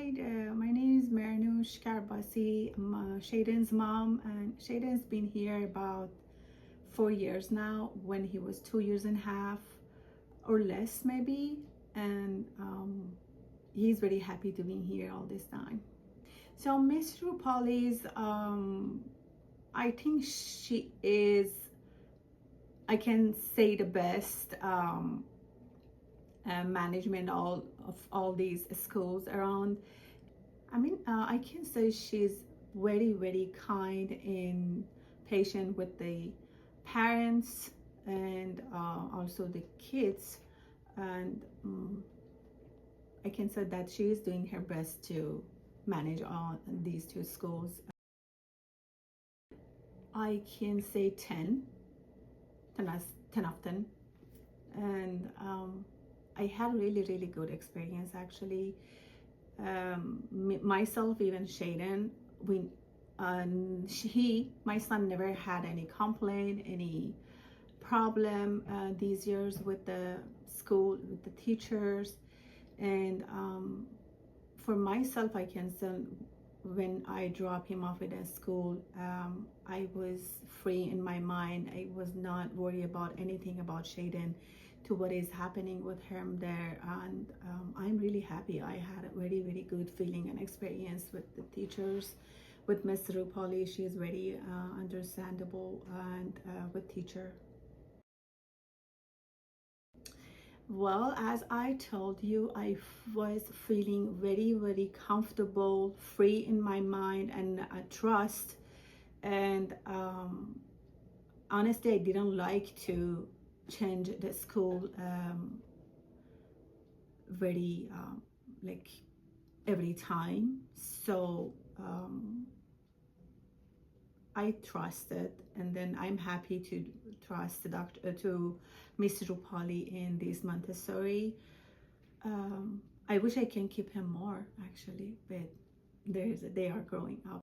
My name is Marinush Karbasi. I'm Shaden's mom, and Shaden's been here about 4 years now, when he was 2 years and a half or less maybe, and he's very happy to be here all this time. So Miss Rupali's, I think she is, I can say, the best management of all these schools around. I can say she's very kind and patient with the parents and also the kids, and I can say that she is doing her best to manage all these two schools. I can say 10 of 10, and I had really good experience actually. Myself, even Shaden, my son never had any complaint, any problem these years with the school, with the teachers. And for myself, I can say when I drop him off at a school, I was free in my mind. I was not worried about anything about Shaden, to what is happening with him there, and I'm really happy. I had a very good feeling and experience with the teachers. With Miss Rupali, she is very understandable, and with teacher. Well, as I told you, I was feeling very comfortable, free in my mind, and trust. And honestly, I didn't like to change the school very like every time. So I trusted, and then I'm happy to trust the doctor, to Miss Rupali in this Montessori. I wish I can keep him more actually, but they are growing up.